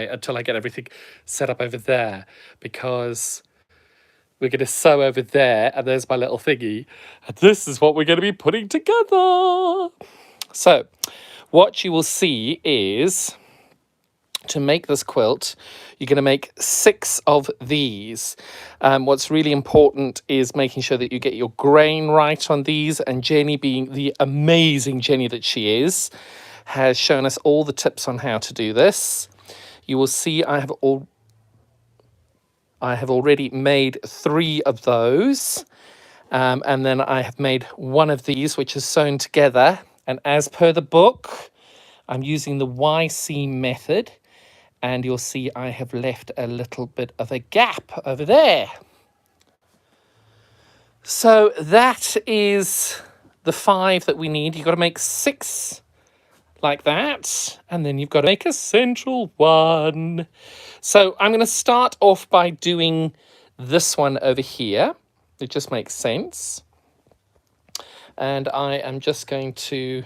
until I get everything set up over there, because we're going to sew over there, and there's my little thingy, and this is what we're going to be putting together. So what you will see is, to make this quilt, you're going to make 6 of these. What's really important is making sure that you get your grain right on these, and Jenny, being the amazing Jenny that she is, has shown us all the tips on how to do this. You will see I have already made 3 of those, and then I have made 1 of these, which is sewn together. And as per the book, I'm using the YC method, and you'll see I have left a little bit of a gap over there. So that is the 5 that we need. You've got to make 6 like that, and then you've got to make a central one. So I'm going to start off by doing this one over here. It just makes sense. And I am just going to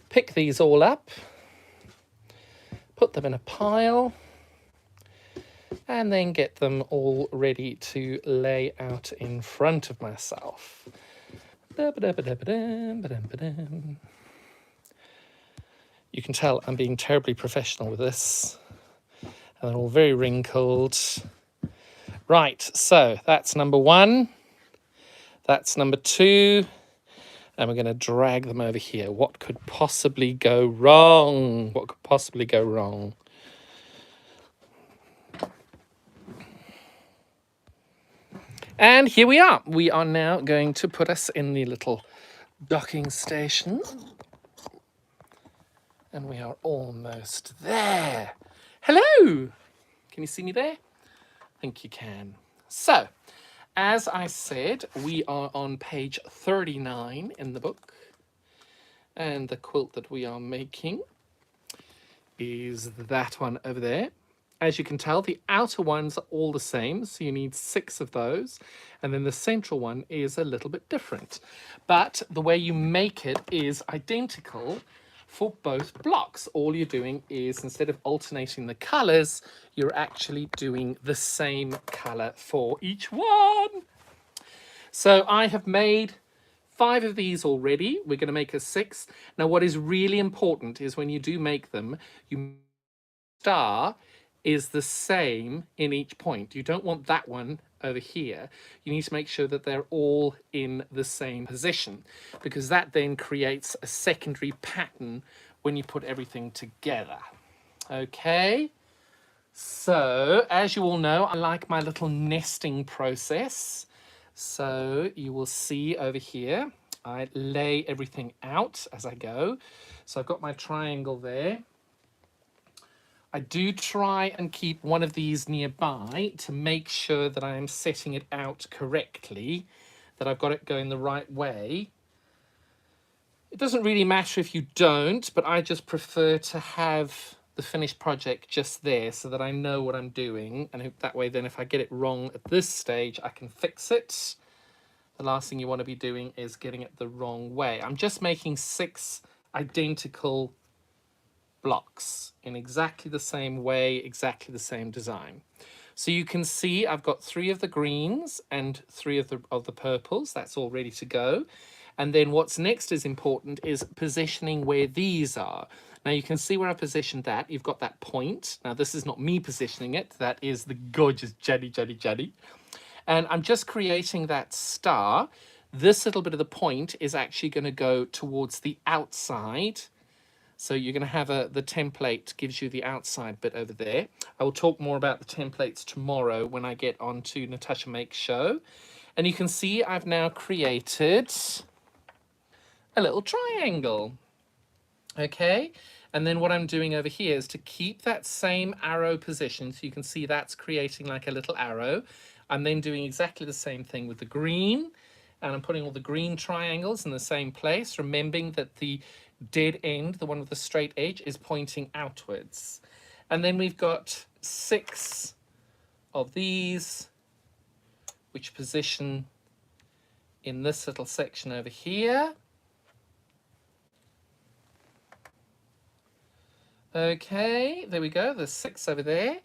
pick these all up, put them in a pile, and then get them all ready to lay out in front of myself. You can tell I'm being terribly professional with this, and they're all very wrinkled. Right, so that's number 1, that's number 2, and we're going to drag them over here. What could possibly go wrong? What could possibly go wrong? And here we are. We are now going to put us in the little docking station. And we are almost there. Hello! Can you see me there? I think you can. So, as I said, we are on page 39 in the book. And the quilt that we are making is that one over there. As you can tell, the outer ones are all the same, so you need 6 of those. And then the central one is a little bit different. But the way you make it is identical for both blocks. All you're doing is, instead of alternating the colours, you're actually doing the same colour for each one. So I have made 5 of these already. We're going to make a 6. Now, what is really important is when you do make them, you star is the same in each point. You don't want that one over here. You need to make sure that they're all in the same position, because that then creates a secondary pattern when you put everything together. Okay, so as you all know, I like my little nesting process. So you will see over here, I lay everything out as I go. So I've got my triangle there. I do try and keep one of these nearby to make sure that I am setting it out correctly, that I've got it going the right way. It doesn't really matter if you don't, but I just prefer to have the finished project just there so that I know what I'm doing. And that way, then if I get it wrong at this stage, I can fix it. The last thing you want to be doing is getting it the wrong way. I'm just making 6 identical blocks in exactly the same way, exactly the same design. So you can see I've got 3 of the greens and 3 of the purples. That's all ready to go. And then what's next is important is positioning where these are. Now you can see where I positioned that. You've got that point. Now this is not me positioning it. That is the gorgeous Jenny. And I'm just creating that star. This little bit of the point is actually going to go towards the outside. So you're going to have the template gives you the outside bit over there. I will talk more about the templates tomorrow when I get on to Natasha Makes Show. And you can see I've now created a little triangle. Okay, and then what I'm doing over here is to keep that same arrow position. So you can see that's creating like a little arrow. I'm then doing exactly the same thing with the green. And I'm putting all the green triangles in the same place, remembering that the dead end, the one with the straight edge, is pointing outwards. And then we've got 6 of these, which position in this little section over here. Okay, there we go. There's 6 over there.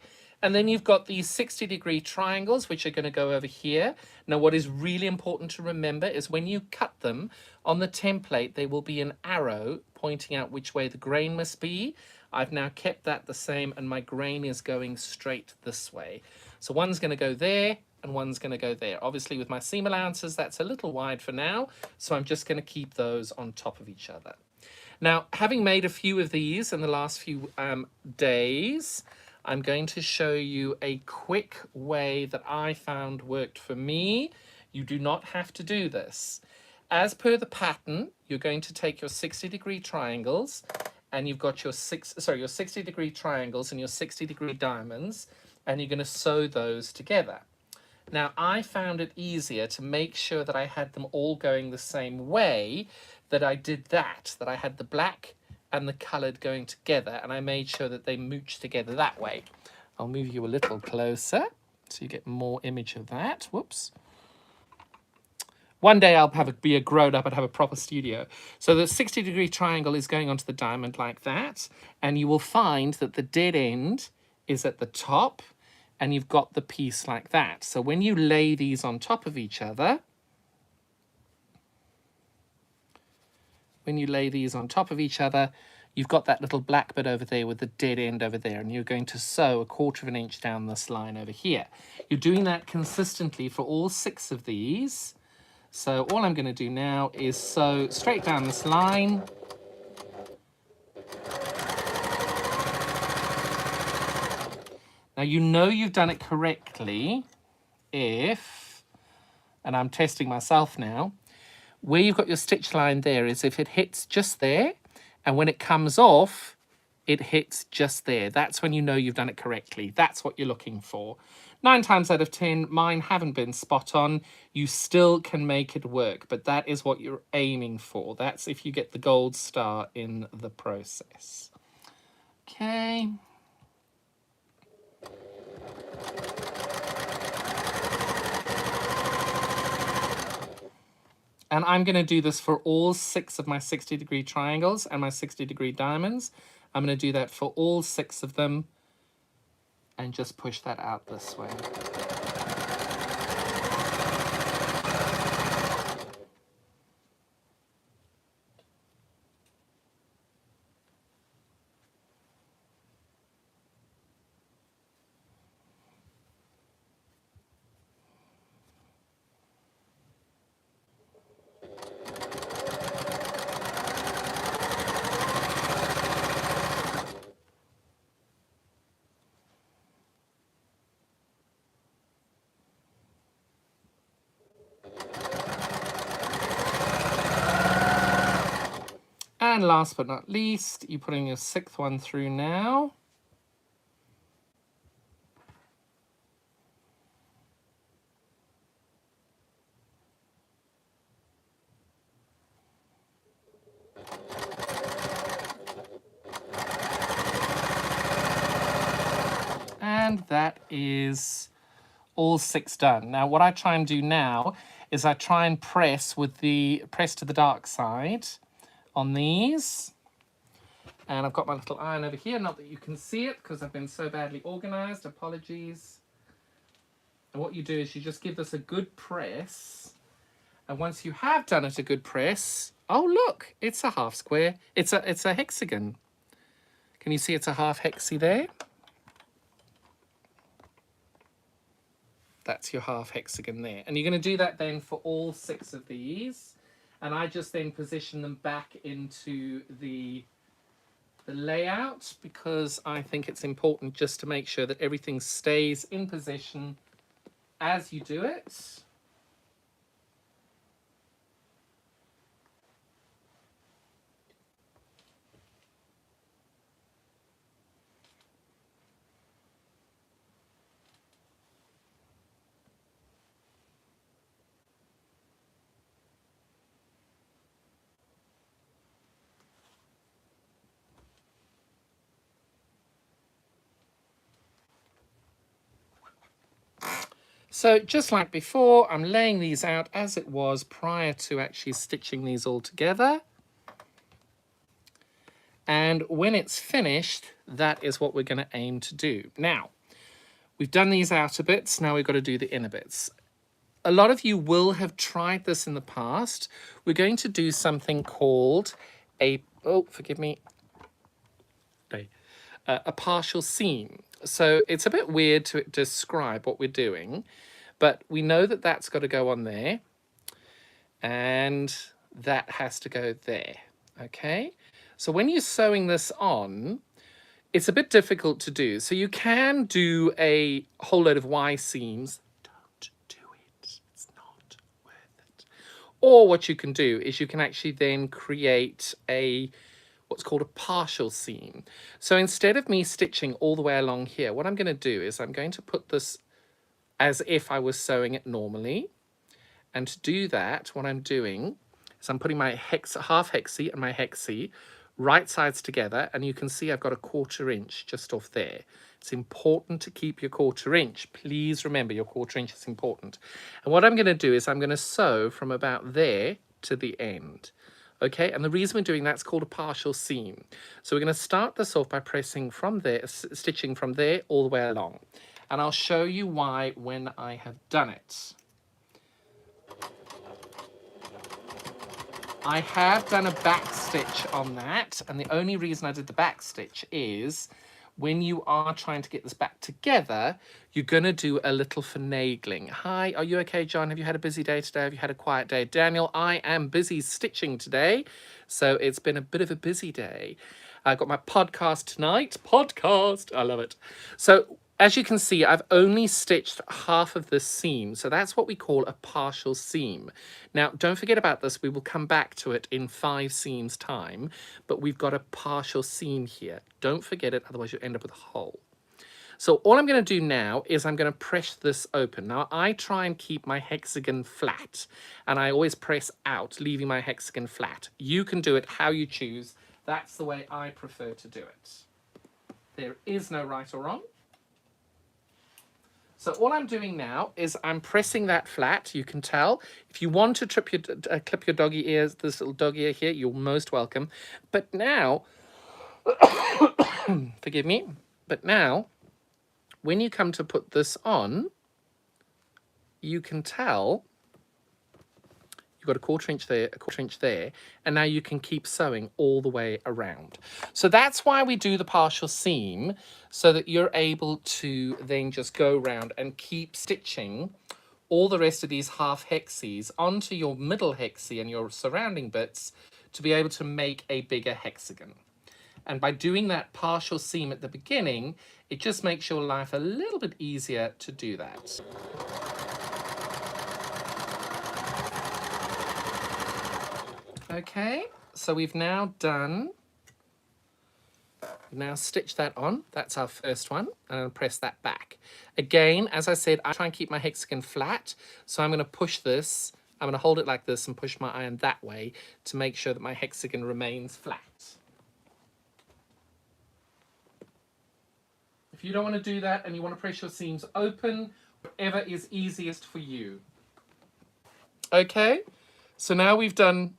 And then you've got these 60-degree triangles, which are going to go over here. Now, what is really important to remember is when you cut them on the template, there will be an arrow pointing out which way the grain must be. I've now kept that the same, and my grain is going straight this way. So one's going to go there, and one's going to go there. Obviously, with my seam allowances, that's a little wide for now, so I'm just going to keep those on top of each other. Now, having made a few of these in the last few days, I'm going to show you a quick way that I found worked for me. You do not have to do this. As per the pattern, you're going to take your 60-degree triangles, and you've got your 60-degree triangles and your 60-degree diamonds, and you're going to sew those together. Now, I found it easier to make sure that I had them all going the same way, that I did that I had the black and the coloured going together, and I made sure that they mooch together that way. I'll move you a little closer so you get more image of that. Whoops. One day I'll be a grown-up and have a proper studio. So the 60-degree triangle is going onto the diamond like that, and you will find that the dead end is at the top, and you've got the piece like that. So when you lay these on top of each other, you've got that little black bit over there with the dead end over there, and you're going to sew 1/4 of an inch down this line over here. You're doing that consistently for all 6 of these. So all I'm going to do now is sew straight down this line. Now, you know you've done it correctly if, and I'm testing myself now, where you've got your stitch line there is if it hits just there, and when it comes off, it hits just there. That's when you know you've done it correctly. That's what you're looking for. 9 times out of 10, mine haven't been spot on. You still can make it work, but that is what you're aiming for. That's if you get the gold star in the process. Okay. And I'm going to do this for all 6 of my 60-degree triangles and my 60-degree diamonds. I'm going to do that for all 6 of them and just push that out this way. And last but not least, you're putting your 6th one through now. And that is all 6 done. Now, what I try and do now is I try and press to the dark side on these. And I've got my little iron over here, not that you can see it because I've been so badly organized, apologies. And what you do is you just give this a good press. And once you have done it a good press, oh look, it's a half square. It's a hexagon. Can you see it's a half hexy there? That's your half hexagon there. And you're going to do that then for all 6 of these. And I just then position them back into the layout because I think it's important just to make sure that everything stays in position as you do it. So just like before, I'm laying these out as it was prior to actually stitching these all together. And when it's finished, that is what we're going to aim to do. Now, we've done these outer bits. Now we've got to do the inner bits. A lot of you will have tried this in the past. We're going to do something called a, oh, forgive me, a partial seam. So it's a bit weird to describe what we're doing, but we know that that's got to go on there, and that has to go there, okay? So when you're sewing this on, it's a bit difficult to do. So you can do a whole load of Y seams. Don't do it. It's not worth it. Or what you can do is you can actually then create a what's called a partial seam. So instead of me stitching all the way along here, what I'm going to do is I'm going to put this as if I was sewing it normally. And to do that, what I'm doing is I'm putting my half hexie and my hexie right sides together, and you can see I've got a 1/4 inch just off there. It's important to keep your 1/4 inch. Please remember your 1/4 inch is important. And what I'm going to do is I'm going to sew from about there to the end. Okay, and the reason we're doing that's called a partial seam. So we're going to start this off by pressing from there, stitching from there all the way along. And I'll show you why when I have done it. I have done a back stitch on that, and the only reason I did the back stitch is when you are trying to get this back together, you're going to do a little finagling. Hi, are you okay, John? Have you had a busy day today? Have you had a quiet day? Daniel, I am busy stitching today, so it's been a bit of a busy day. I got my podcast tonight. Podcast, I love it. So as you can see, I've only stitched half of this seam, so that's what we call a partial seam. Now, don't forget about this. We will come back to it in 5 seams time, but we've got a partial seam here. Don't forget it, otherwise you end up with a hole. So all I'm going to do now is I'm going to press this open. Now, I try and keep my hexagon flat, and I always press out, leaving my hexagon flat. You can do it how you choose. That's the way I prefer to do it. There is no right or wrong. So all I'm doing now is I'm pressing that flat. You can tell. If you want to clip your doggy ears, this little dog ear here, you're most welcome. But now, forgive me, but now, when you come to put this on, you can tell you've got a 1/4 inch there, a 1/4 inch there, and now you can keep sewing all the way around. So that's why we do the partial seam, so that you're able to then just go around and keep stitching all the rest of these half hexies onto your middle hexie and your surrounding bits to be able to make a bigger hexagon. And by doing that partial seam at the beginning, it just makes your life a little bit easier to do that. Okay, so we've now stitched that on. That's our first one, and I'll press that back. Again, as I said, I try and keep my hexagon flat, so I'm going to push this, I'm going to hold it like this and push my iron that way to make sure that my hexagon remains flat. If you don't want to do that and you want to press your seams open, whatever is easiest for you. Okay, so now we've done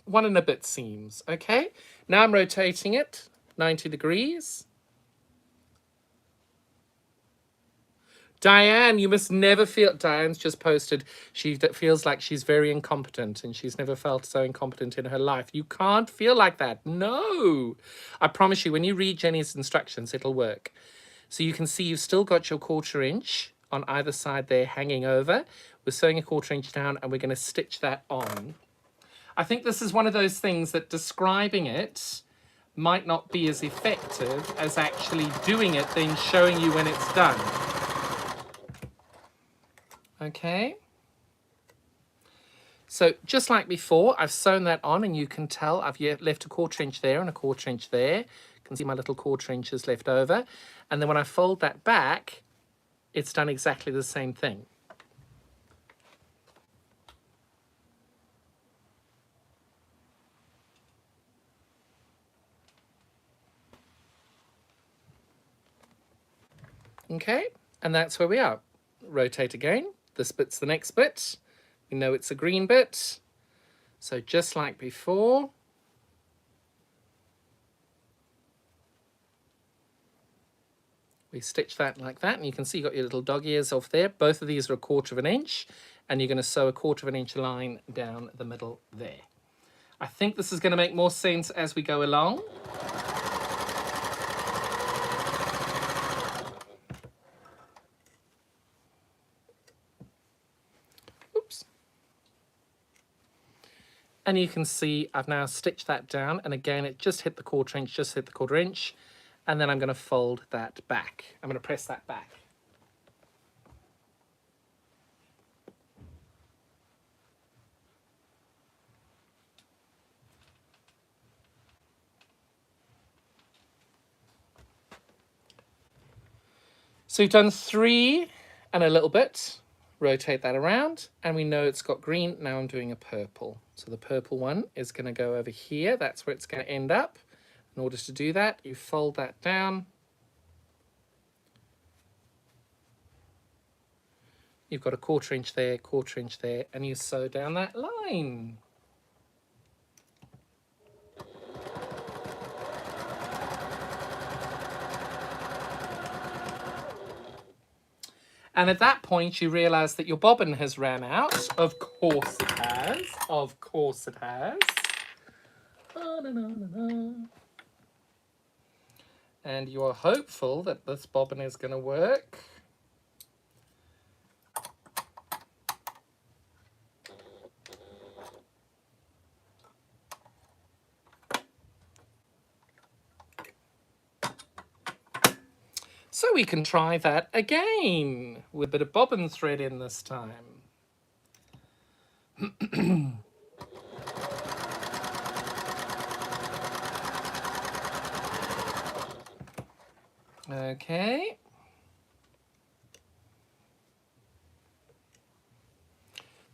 1 and a bit seams. Okay, now I'm rotating it 90 degrees. Diane, you must never feel, Diane's just posted, she feels like she's very incompetent and she's never felt so incompetent in her life. You can't feel like that. No. I promise you, when you read Jenny's instructions, it'll work. So you can see you've still got your 1/4 inch on either side there hanging over. We're sewing a 1/4 inch down and we're going to stitch that on. I think this is one of those things that describing it might not be as effective as actually doing it, then showing you when it's done. Okay, so just like before, I've sewn that on and you can tell I've left a 1/4 inch there and a 1/4 inch there. You can see my little 1/4 inches left over. And then when I fold that back, it's done exactly the same thing. Okay, and that's where we are. Rotate again. This bit's the next bit. We know it's a green bit. So just like before, We stitch that like that, and you can see you've got your little dog ears off there. Both of these are 1/4 of an inch, and you're going to sew a 1/4 of an inch line down the middle there. I think this is going to make more sense as we go along. Oops. And you can see I've now stitched that down, and again it just hit the 1/4 inch, just hit the 1/4 inch, and then I'm going to fold that back. I'm going to press that back. So we've done 3 and a little bit. Rotate that around, and we know it's got green. Now I'm doing a purple. So the purple one is going to go over here. That's where it's going to end up. In order to do that, you fold that down. You've got a 1/4 inch there, 1/4 inch there, and you sew down that line. And at that point, you realize that your bobbin has ran out. Of course it has. Of course it has. And you are hopeful that this bobbin is going to work. So we can try that again with a bit of bobbin thread in this time. Okay.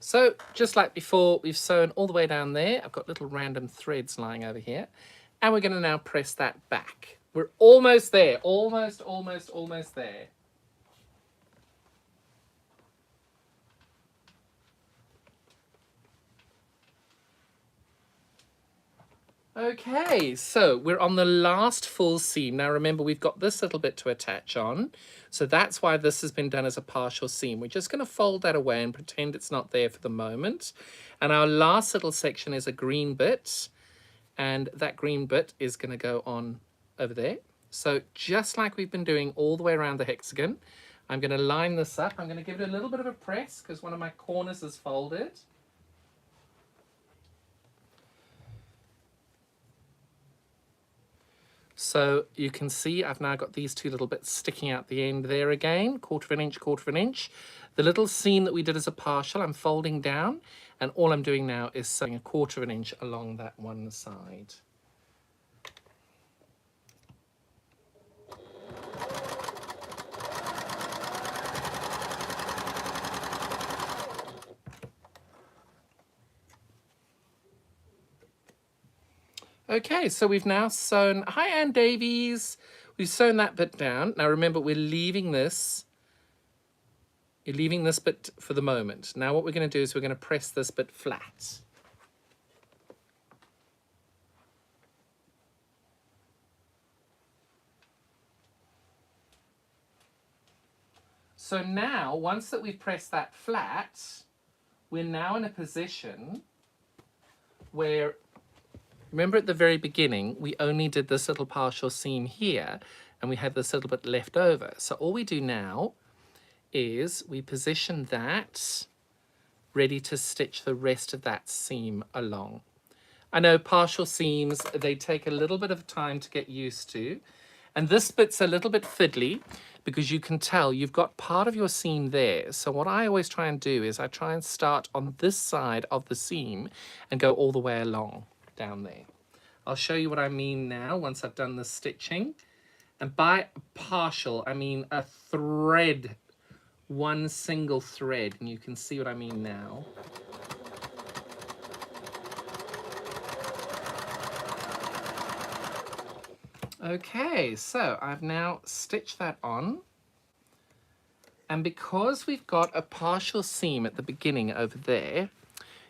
So just like before, we've sewn all the way down there. I've got little random threads lying over here. And we're going to now press that back. We're almost there. Almost there. Okay, so we're on the last full seam. Now remember, we've got this little bit to attach on. So that's why this has been done as a partial seam. We're just going to fold that away and pretend it's not there for the moment. And our last little section is a green bit. And that green bit is going to go on over there. So just like we've been doing all the way around the hexagon, I'm going to line this up. I'm going to give it a little bit of a press because one of my corners is folded. So you can see I've now got these 2 little bits sticking out the end there again, 1/4 of an inch, 1/4 of an inch. The little seam that we did as a partial, I'm folding down, and all I'm doing now is sewing a 1/4 of an inch along that one side. Okay, so we've now sewn, hi Ann Davies, we've sewn that bit down. Now remember, you're leaving this bit for the moment. Now what we're going to do is we're going to press this bit flat. So now, once that we've pressed that flat, we're now in a position where, remember at the very beginning, we only did this little partial seam here, and we had this little bit left over. So all we do now is we position that ready to stitch the rest of that seam along. I know partial seams, they take a little bit of time to get used to. And this bit's a little bit fiddly because you can tell you've got part of your seam there. So what I always try and do is I try and start on this side of the seam and go all the way along down there. I'll show you what I mean now once I've done the stitching. And by partial, I mean a thread, one single thread, and you can see what I mean now. Okay, so I've now stitched that on. And because we've got a partial seam at the beginning over there,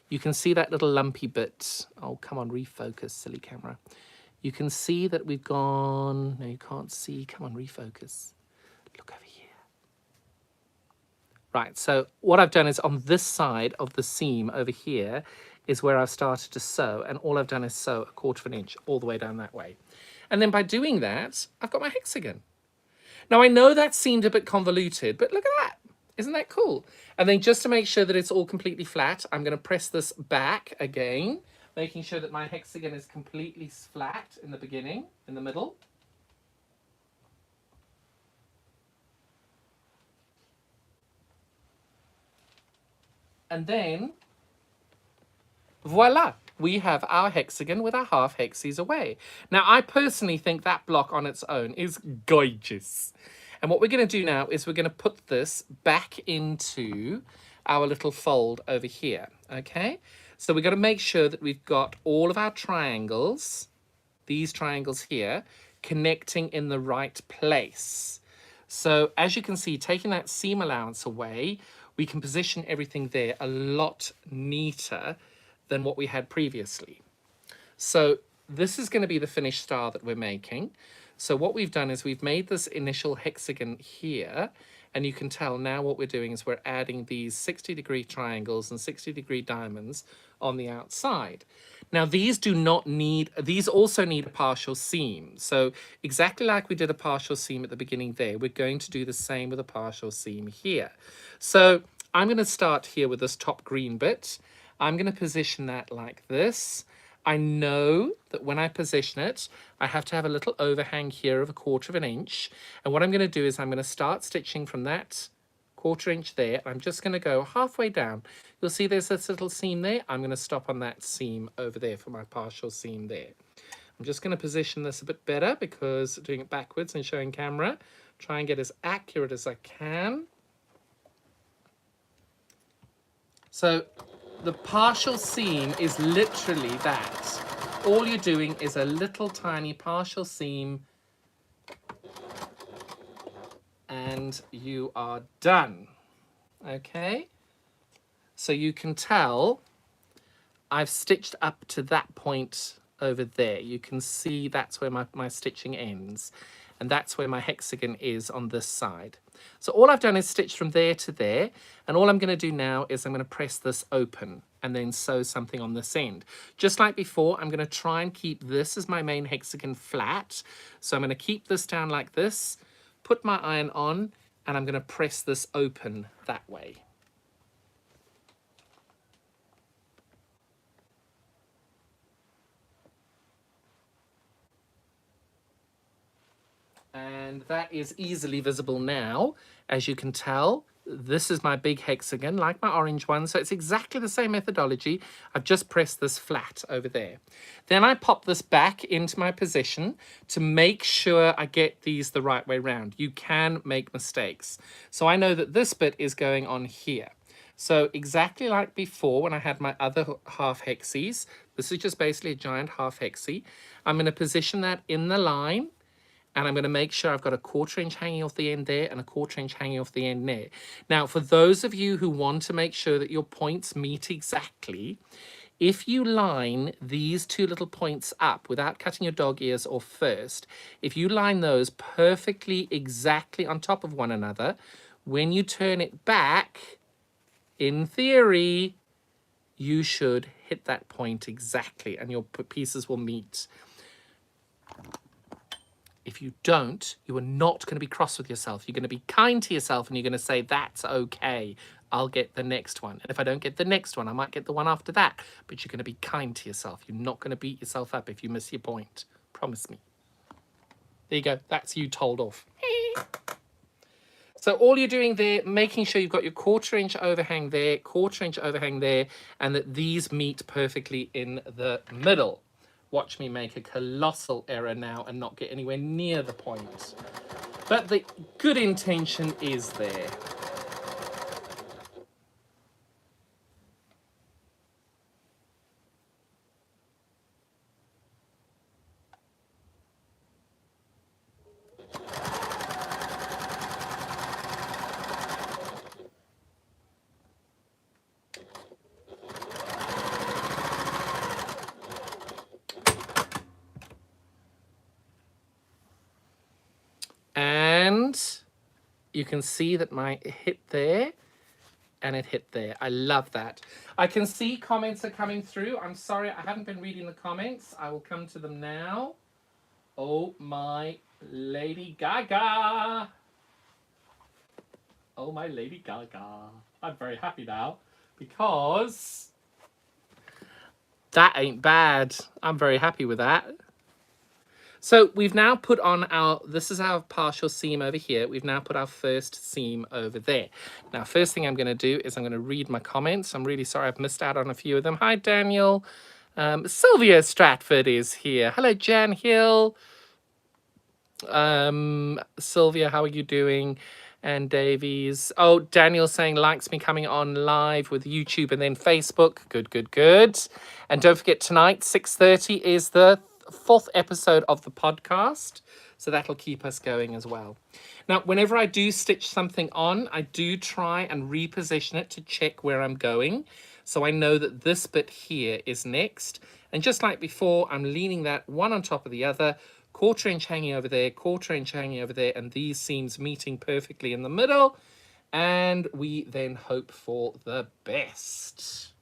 you can see that little lumpy bit. Oh, come on, refocus, silly camera. You can see that we've gone, no, you can't see, come on, refocus. Look over here. Right, so what I've done is on this side of the seam over here is where I've started to sew, and all I've done is sew 1/4 inch all the way down that way. And then by doing that, I've got my hexagon. Now I know that seemed a bit convoluted, but look at that. Isn't that cool? And then just to make sure that it's all completely flat, I'm going to press this back again, making sure that my hexagon is completely flat in the beginning, in the middle. And then, voila, we have our hexagon with our half hexies away. Now, I personally think that block on its own is gorgeous. And what we're going to do now is we're going to put this back into our little fold over here, okay? So we've got to make sure that we've got all of our triangles, these triangles here, connecting in the right place. So as you can see, taking that seam allowance away, we can position everything there a lot neater than what we had previously. So this is going to be the finished star that we're making. So what we've done is we've made this initial hexagon here, and you can tell now what we're doing is we're adding these 60-degree triangles and 60-degree diamonds on the outside. Now these also need a partial seam. So exactly like we did a partial seam at the beginning there, we're going to do the same with a partial seam here. So I'm going to start here with this top green bit. I'm going to position that like this. I know that when I position it, I have to have a little overhang here of 1/4 inch. And what I'm going to do is I'm going to start stitching from that 1/4 inch there. I'm just going to go halfway down. You'll see there's this little seam there. I'm going to stop on that seam over there for my partial seam there. I'm just going to position this a bit better because doing it backwards and showing camera, try and get as accurate as I can. So the partial seam is literally that. All you're doing is a little tiny partial seam and you are done. Okay? So you can tell I've stitched up to that point over there. You can see that's where my stitching ends. And that's where my hexagon is on this side. So all I've done is stitch from there to there. And all I'm going to do now is I'm going to press this open and then sew something on this end. Just like before, I'm going to try and keep this as my main hexagon flat. So I'm going to keep this down like this, put my iron on, and I'm going to press this open that way. And that is easily visible now. As you can tell, this is my big hexagon, like my orange one. So it's exactly the same methodology. I've just pressed this flat over there. Then I pop this back into my position to make sure I get these the right way round. You can make mistakes. So I know that this bit is going on here. So exactly like before when I had my other half hexies, this is just basically a giant half hexie. I'm going to position that in the line. And I'm going to make sure I've got a 1/4 inch hanging off the end there and a 1/4 inch hanging off the end there. Now, for those of you who want to make sure that your points meet exactly, if you line these two little points up without cutting your dog ears off first, if you line those perfectly exactly on top of one another, when you turn it back, in theory, you should hit that point exactly and your pieces will meet. If you don't, you are not going to be cross with yourself. You're going to be kind to yourself and you're going to say, that's okay. I'll get the next one. And if I don't get the next one, I might get the one after that. But you're going to be kind to yourself. You're not going to beat yourself up if you miss your point. Promise me. There you go. That's you told off. So all you're doing there, making sure you've got your 1/4 inch overhang there, 1/4 inch overhang there, and that these meet perfectly in the middle. Watch me make a colossal error now and not get anywhere near the point. But the good intention is there. And you can see that my hit there and it hit there. I love that. I can see comments are coming through. I'm sorry, I haven't been reading the comments. I will come to them now. Oh my Lady Gaga. Oh my Lady Gaga. I'm very happy now because that ain't bad. I'm very happy with that. So we've now put on our, this is our partial seam over here. We've now put our first seam over there. Now, first thing I'm going to do is I'm going to read my comments. I'm really sorry I've missed out on a few of them. Hi, Daniel. Sylvia Stratford is here. Hello, Jan Hill. Sylvia, how are you doing? And Davies. Oh, Daniel saying likes me coming on live with YouTube and then Facebook. Good, good, good. And don't forget tonight, 6:30 is the 4th episode of the podcast. So that'll keep us going as well. Now, whenever I do stitch something on, I do try and reposition it to check where I'm going. So I know that this bit here is next. And just like before, I'm leaning that one on top of the other, 1/4 inch hanging over there, 1/4 inch hanging over there, and these seams meeting perfectly in the middle. And we then hope for the best.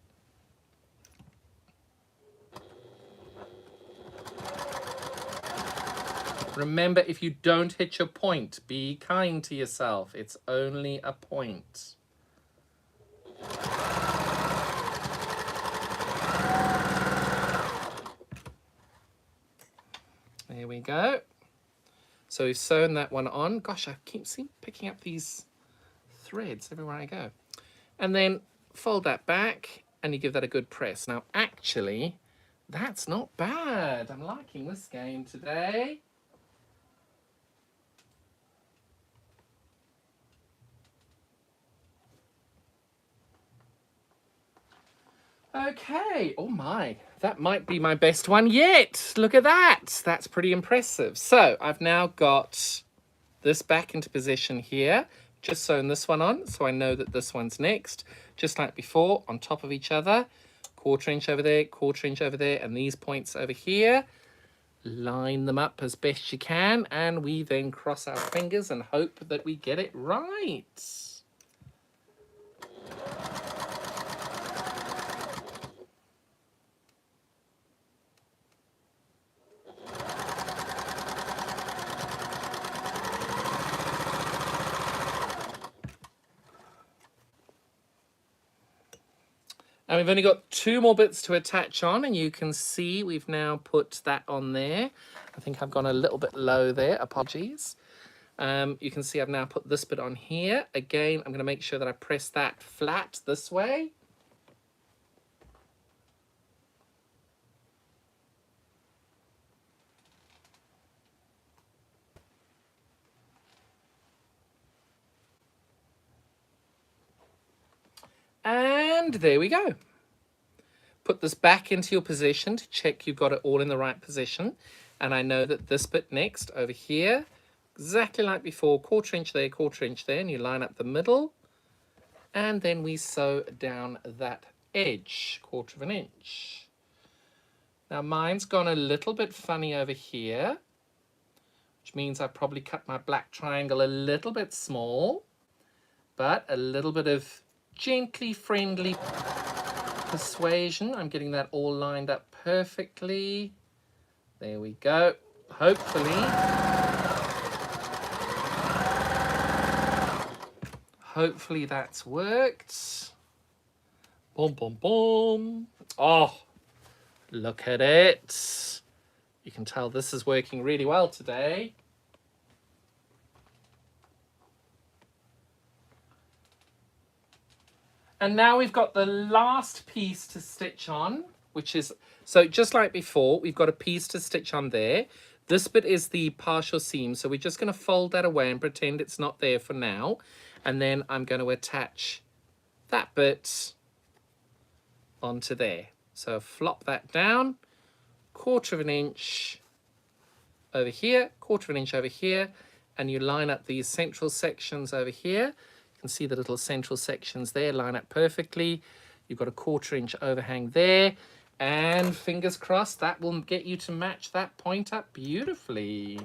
Remember, if you don't hit your point, be kind to yourself. It's only a point. There we go. So we've sewn that one on. Gosh, I keep picking up these threads everywhere I go. And then fold that back and you give that a good press. Now, actually, that's not bad. I'm liking this game today. Okay, oh my, that might be my best one yet. Look at that, that's pretty impressive. So I've now got this back into position here, just sewn this one on, so I know that this one's next, just like before, on top of each other, 1/4 inch over there, 1/4 inch over there, and these points over here. Line them up as best you can, and we then cross our fingers and hope that we get it right. And we've only got 2 more bits to attach on, and you can see we've now put that on there. I think I've gone a little bit low there, apologies. You can see I've now put this bit on here. Again, I'm going to make sure that I press that flat this way. And there we go. Put this back into your position to check you've got it all in the right position. And I know that this bit next over here, exactly like before, 1/4 inch there, 1/4 inch there, and you line up the middle. And then we sew down that edge, 1/4 inch. Now mine's gone a little bit funny over here, which means I probably cut my black triangle a little bit small, but a little bit of gently friendly persuasion. I'm getting that all lined up perfectly. There we go. Hopefully that's worked. Boom, boom, boom. Oh, look at it. You can tell this is working really well today. And now we've got the last piece to stitch on, which is, so just like before, we've got a piece to stitch on there. This bit is the partial seam, so we're just going to fold that away and pretend it's not there for now. And then I'm going to attach that bit onto there. So flop that down, 1/4 inch over here, 1/4 inch over here, and you line up these central sections over here. You can see the little central sections there line up perfectly. You've got a 1/4 inch overhang there, and fingers crossed that will get you to match that point up beautifully.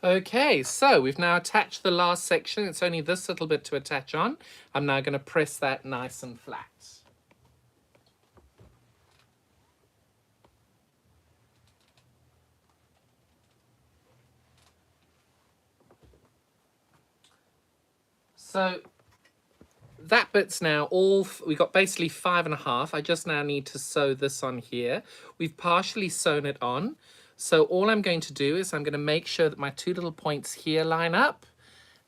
Okay, so we've now attached the last section. It's only this little bit to attach on. I'm now going to press that nice and flat. So that bit's now all, we got basically 5.5. I just now need to sew this on here. We've partially sewn it on. So all I'm going to do is I'm going to make sure that my two little points here line up.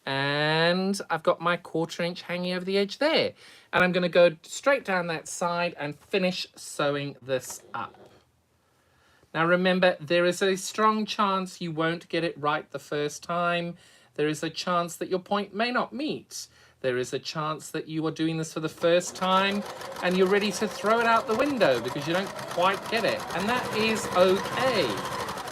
And I've got my 1/4 inch hanging over the edge there. And I'm going to go straight down that side and finish sewing this up. Now remember, there is a strong chance you won't get it right the first time. There is a chance that your point may not meet. There is a chance that you are doing this for the first time and you're ready to throw it out the window because you don't quite get it. And that is okay.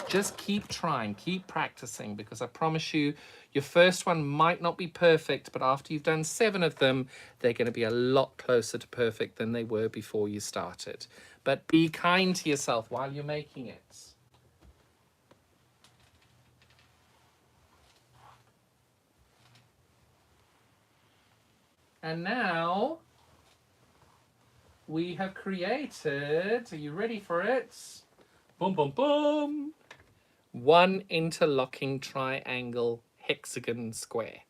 Just keep trying, keep practicing, because I promise you, your first one might not be perfect, but after you've done 7 of them, they're going to be a lot closer to perfect than they were before you started. But be kind to yourself while you're making it. And now we have created, are you ready for it? Boom, boom, boom. One interlocking triangle hexagon square.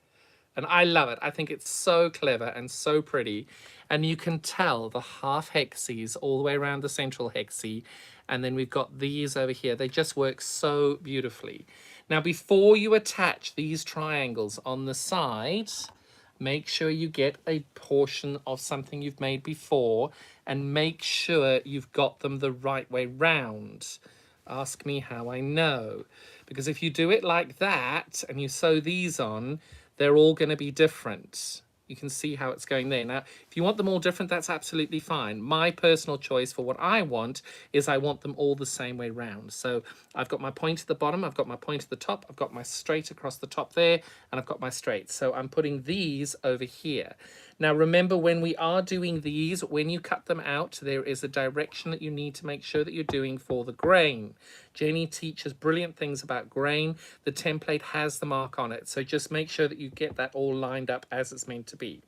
And I love it. I think it's so clever and so pretty. And you can tell the half hexes all the way around the central hexie. And then we've got these over here. They just work so beautifully. Now, before you attach these triangles on the sides, make sure you get a portion of something you've made before and make sure you've got them the right way round. Ask me how I know. Because if you do it like that and you sew these on, they're all going to be different. You can see how it's going there. Now, if you want them all different, that's absolutely fine. My personal choice for what I want is I want them all the same way round. So I've got my point at the bottom, I've got my point at the top, I've got my straight across the top there, and I've got my straight. So I'm putting these over here. Now, remember, when we are doing these, when you cut them out, there is a direction that you need to make sure that you're doing for the grain. Jennie teaches brilliant things about grain. The template has the mark on it. So just make sure that you get that all lined up as it's meant to be.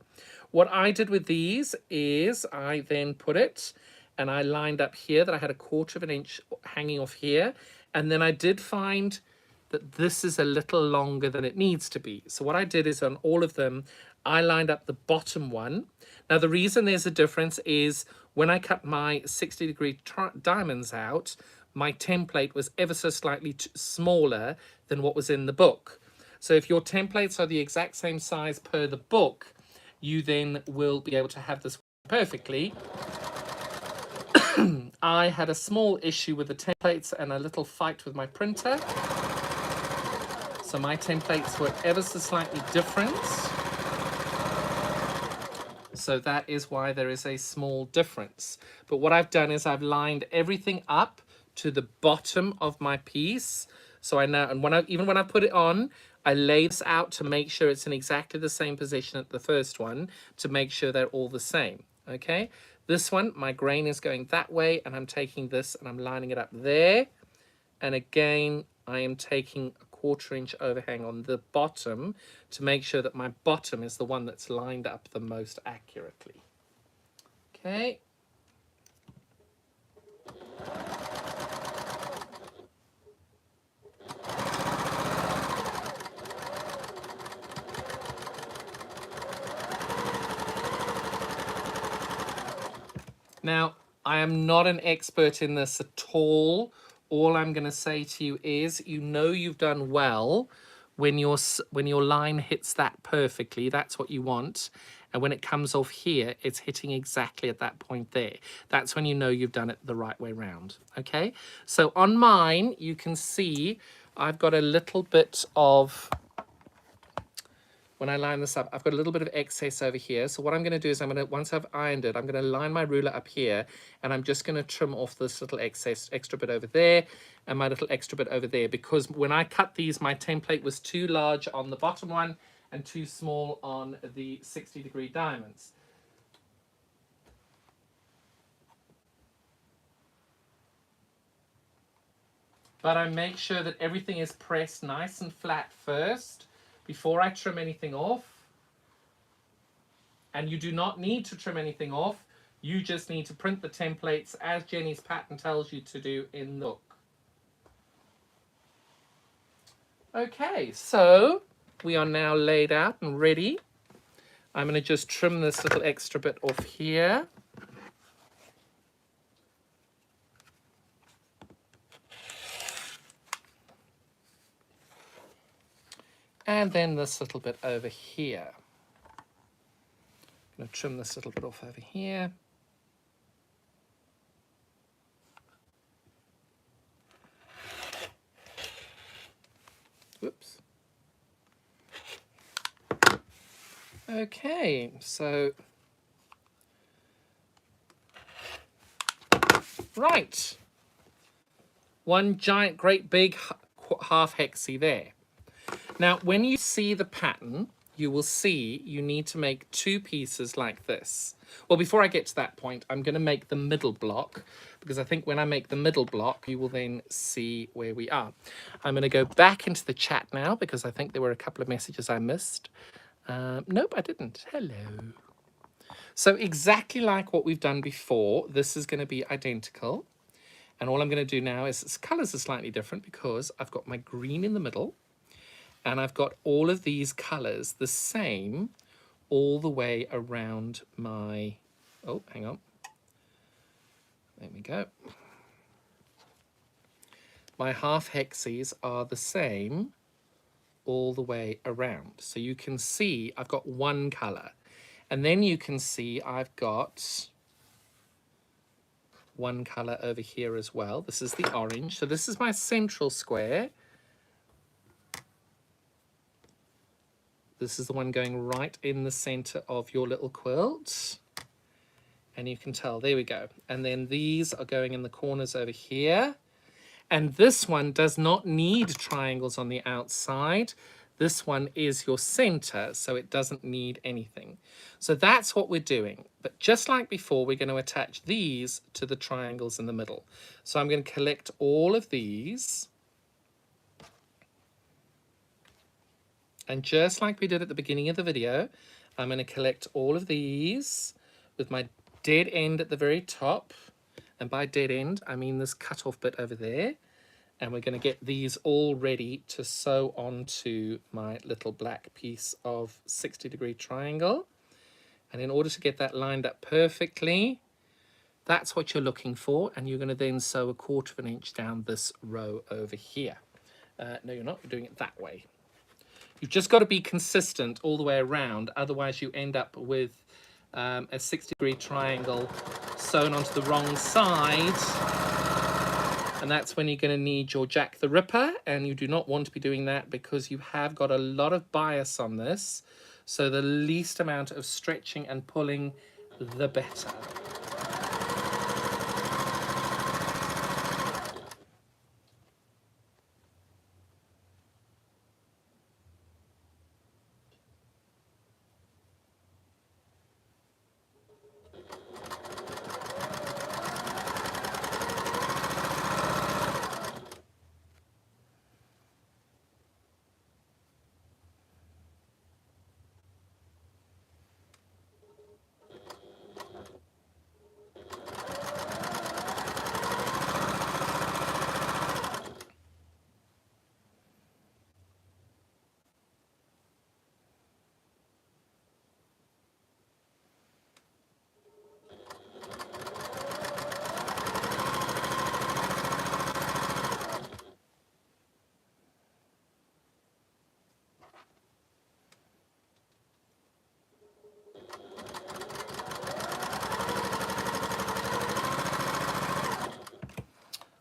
What I did with these is I then put it and I lined up here that I had a 1/4 inch hanging off here. And then I did find that this is a little longer than it needs to be. So what I did is on all of them, I lined up the bottom one. Now the reason there's a difference is when I cut my 60-degree diamonds out, my template was ever so slightly smaller than what was in the book. So if your templates are the exact same size per the book, you then will be able to have this perfectly. I had a small issue with the templates and a little fight with my printer. So my templates were ever so slightly different. So that is why there is a small difference. But what I've done is I've lined everything up to the bottom of my piece. So I know, and even when I put it on, I lay this out to make sure it's in exactly the same position at the first one, to make sure they're all the same, okay? This one, my grain is going that way, and I'm taking this and I'm lining it up there. And again, I am taking a 1/4 inch overhang on the bottom to make sure that my bottom is the one that's lined up the most accurately. Okay. Now, I am not an expert in this at all. All I'm going to say to you is, you know you've done well when your line hits that perfectly. That's what you want. And when it comes off here, it's hitting exactly at that point there. That's when you know you've done it the right way round. Okay? So on mine, you can see I've got a little bit of... When I line this up, I've got a little bit of excess over here. So what I'm going to do is once I've ironed it, I'm going to line my ruler up here, and I'm just going to trim off this little extra bit over there and my little extra bit over there, because when I cut these, my template was too large on the bottom one and too small on the 60-degree diamonds. but I make sure that everything is pressed nice and flat first before I trim anything off. And you do not need to trim anything off. You just need to print the templates as Jenny's pattern tells you to do in the book. Okay, so we are now laid out and ready. I'm going to just trim this little extra bit off here. And then this little bit over here. I'm going to trim this little bit off over here. Whoops. Okay, so right. One giant, great big half hexie there. Now, when you see the pattern, you will see you need to make two pieces like this. Well, before I get to that point, I'm going to make the middle block, because I think when I make the middle block, you will then see where we are. I'm going to go back into the chat now, because I think there were a couple of messages I missed. Nope, I didn't. Hello. So exactly like what we've done before, this is going to be identical. And all I'm going to do now is, its colours are slightly different because I've got my green in the middle. And I've got all of these colours the same all the way around my, oh, hang on. There we go. My half hexies are the same all the way around. So you can see I've got one colour. And then you can see I've got one colour over here as well. This is the orange. So this is my central square. This is the one going right in the center of your little quilt. And you can tell, there we go. And then these are going in the corners over here. And this one does not need triangles on the outside. This one is your center, so it doesn't need anything. So that's what we're doing. But just like before, we're going to attach these to the triangles in the middle. So I'm going to collect all of these. And just like we did at the beginning of the video, I'm going to collect all of these with my dead end at the very top. And by dead end, I mean this cut off bit over there. And we're going to get these all ready to sew onto my little black piece of 60-degree triangle. And in order to get that lined up perfectly, that's what you're looking for. And you're going to then sew 1/4 of an inch down this row over here. No, you're not. You're doing it that way. You've just got to be consistent all the way around. Otherwise, you end up with a 60-degree triangle sewn onto the wrong side. And that's when you're going to need your Jack the Ripper. And you do not want to be doing that because you have got a lot of bias on this. So the least amount of stretching and pulling, the better.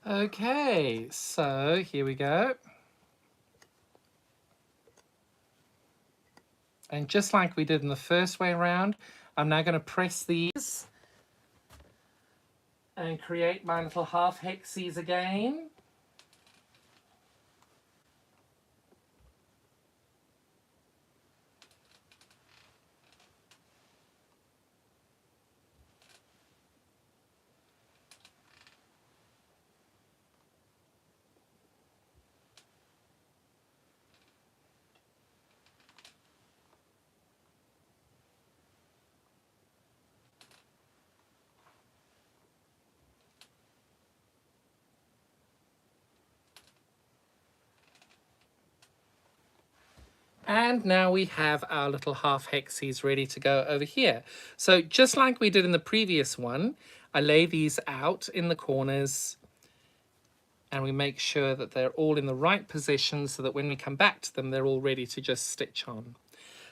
Okay, so here we go. And just like we did in the first way around, I'm now going to press these and create my little half hexies again. And now we have our little half hexies ready to go over here. So just like we did in the previous one, I lay these out in the corners and we make sure that they're all in the right position so that when we come back to them, they're all ready to just stitch on.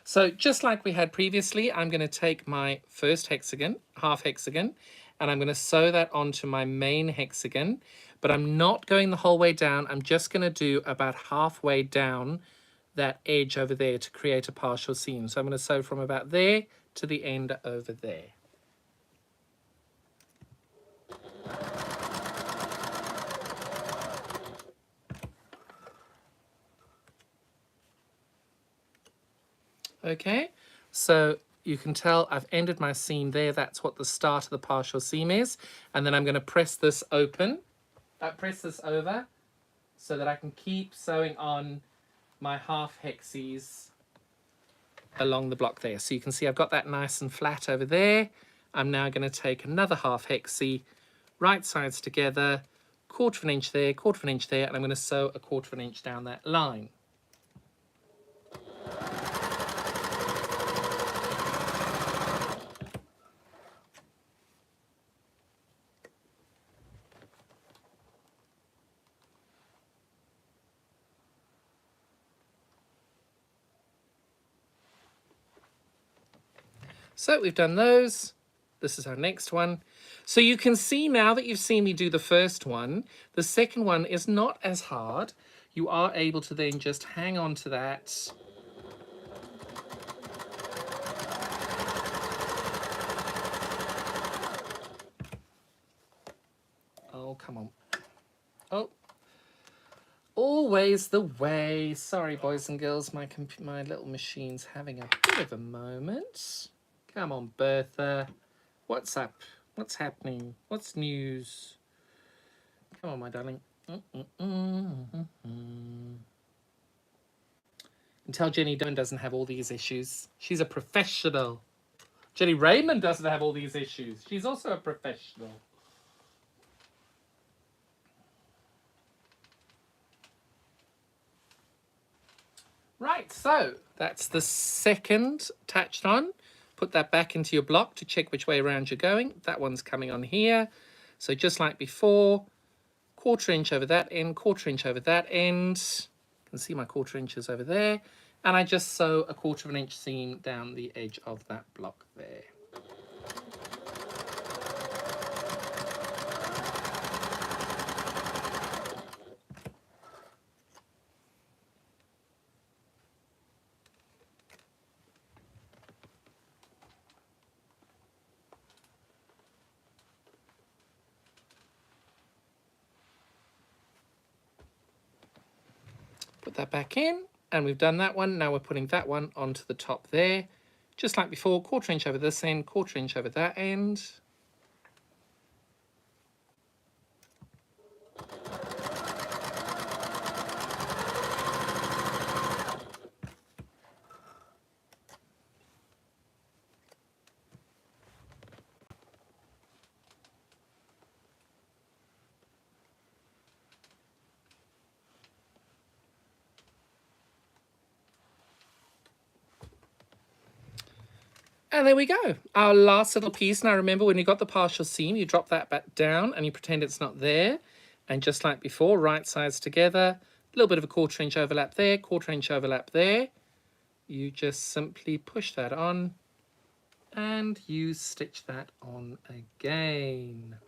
So just like we had previously, I'm going to take my first hexagon, half hexagon, and I'm going to sew that onto my main hexagon, but I'm not going the whole way down. I'm just going to do about halfway down that edge over there to create a partial seam. So I'm going to sew from about there to the end over there. Okay, so you can tell I've ended my seam there. That's what the start of the partial seam is. And then I'm going to press this open, press this over so that I can keep sewing on my half hexies along the block there. So you can see I've got that nice and flat over there. I'm now going to take another half hexie, right sides together, 1/4 of an inch there, 1/4 of an inch there, and I'm going to sew a 1/4 of an inch down that line. So we've done those. This is our next one. So you can see now that you've seen me do the first one, the second one is not as hard. You are able to then just hang on to that. Oh, come on. Oh, always the way. Sorry, boys and girls, my little machine's having a bit of a moment. Come on, Bertha. What's up? What's happening? What's news? Come on, my darling. And tell Jennie doesn't have all these issues. She's a professional. Jennie Rayment doesn't have all these issues. She's also a professional. Right, so that's the second attached on. Put that back into your block to check which way around you're going. That one's coming on here. So just like before, 1/4 inch over that end, 1/4 inch over that end. You can see my 1/4 inches over there. And I just sew a 1/4 of an inch seam down the edge of that block there. Put that back in, and we've done that one. Now we're putting that one onto the top there. Just like before, 1/4 inch over this end, 1/4 inch over that end. And there we go, our last little piece. Now remember, when you got the partial seam, you drop that back down and you pretend it's not there. And just like before, right sides together, a little bit of a 1/4 inch overlap there, 1/4 inch overlap there. You just simply push that on and you stitch that on again.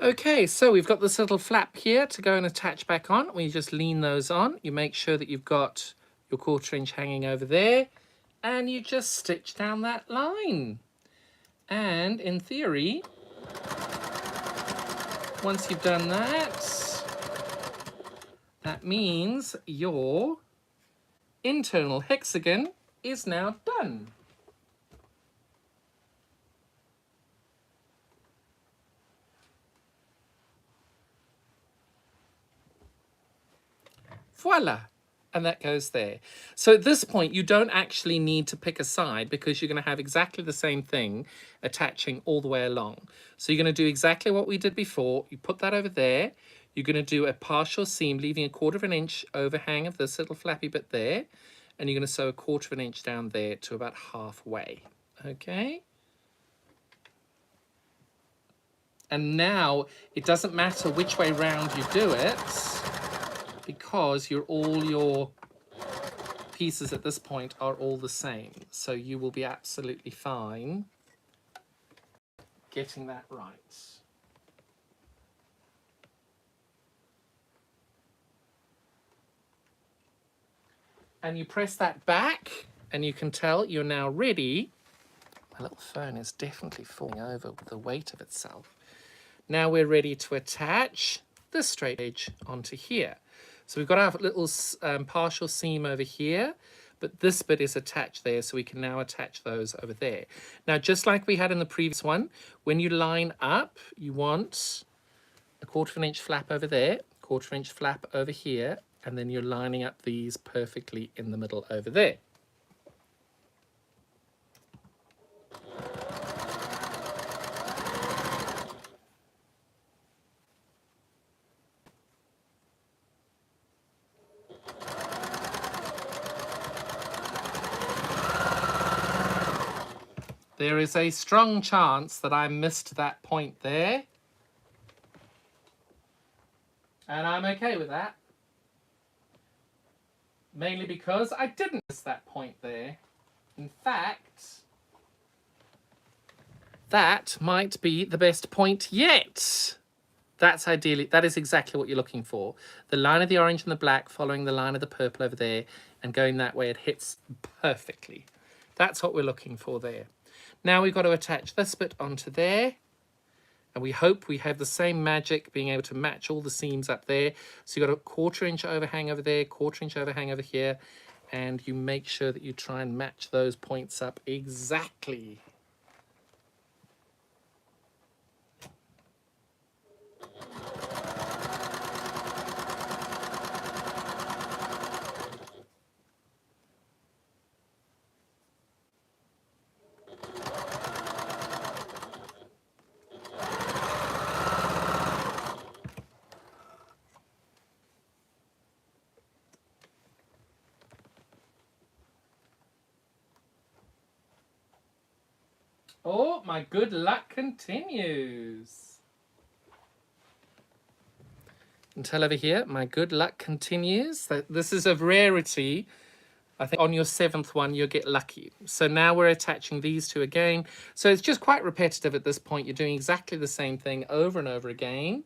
Okay, so we've got this little flap here to go and attach back on. We just lean those on. You make sure that you've got your 1/4 inch hanging over there, and you just stitch down that line. And in theory, once you've done that, that means your internal hexagon is now done. Voila. And that goes there. So at this point, you don't actually need to pick a side because you're going to have exactly the same thing attaching all the way along. So you're going to do exactly what we did before. You put that over there. You're going to do a partial seam, leaving a 1/4 of an inch overhang of this little flappy bit there. And you're going to sew a 1/4 of an inch down there to about halfway. Okay? And now it doesn't matter which way round you do it, because all your pieces at this point are all the same. So you will be absolutely fine getting that right. And you press that back and you can tell you're now ready. My little phone is definitely falling over with the weight of itself. Now we're ready to attach this straight edge onto here. So we've got our little partial seam over here, but this bit is attached there, so we can now attach those over there. Now, just like we had in the previous one, when you line up, you want a 1/4 of an inch flap over there, 1/4 of an inch flap over here, and then you're lining up these perfectly in the middle over there. There is a strong chance that I missed that point there. And I'm okay with that. Mainly because I didn't miss that point there. In fact, that might be the best point yet. That is exactly what you're looking for. The line of the orange and the black following the line of the purple over there and going that way, it hits perfectly. That's what we're looking for there. Now we've got to attach this bit onto there. And we hope we have the same magic, being able to match all the seams up there. So you've got a 1/4 inch overhang over there, 1/4 inch overhang over here. And you make sure that you try and match those points up exactly. Oh, my good luck continues. Until over here, my good luck continues. This is of rarity. I think on your 7th one, you'll get lucky. So now we're attaching these two again. So it's just quite repetitive at this point. You're doing exactly the same thing over and over again.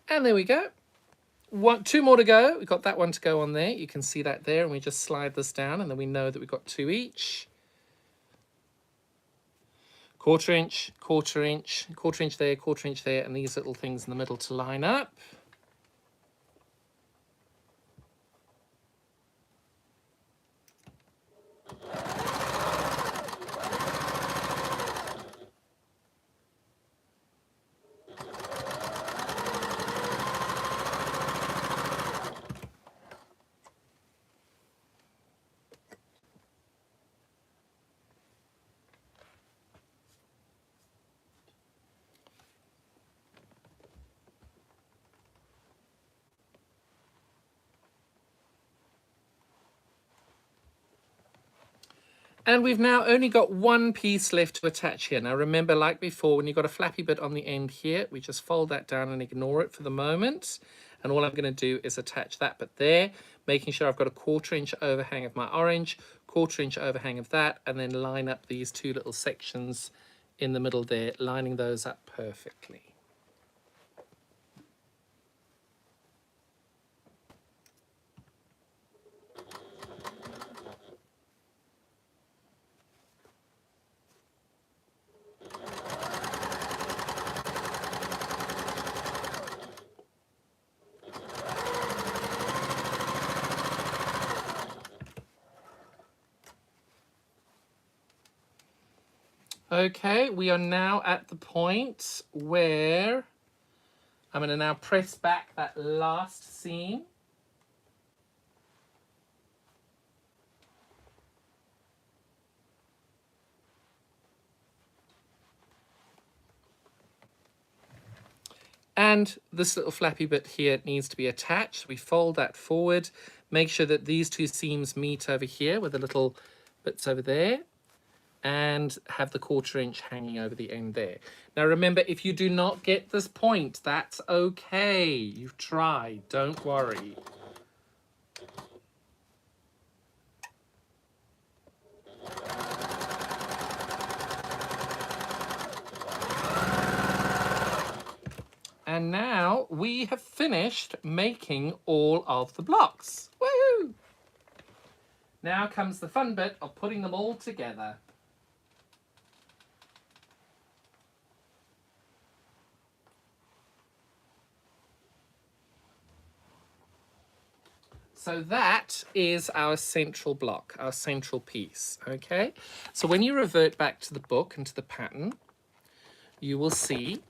And there we go. Two more to go. We've got that one to go on there. You can see that there, and we just slide this down, and then we know that we've got 2 each. 1/4 inch, 1/4 inch, 1/4 inch there, 1/4 inch there, and these little things in the middle to line up. And we've now only got one piece left to attach here. Now remember, like before, when you've got a flappy bit on the end here, we just fold that down and ignore it for the moment. And all I'm going to do is attach that bit there, making sure I've got a 1/4 inch overhang of my orange, 1/4 inch overhang of that, and then line up these two little sections in the middle there, lining those up perfectly. Okay, we are now at the point where I'm going to now press back that last seam. And this little flappy bit here needs to be attached. We fold that forward, make sure that these two seams meet over here with the little bits over there, and have the 1/4 inch hanging over the end there. Now remember, if you do not get this point, that's okay. You've tried, don't worry. And now we have finished making all of the blocks. Woohoo! Now comes the fun bit of putting them all together. So that is our central block, our central piece, okay? So when you revert back to the book and to the pattern, you will see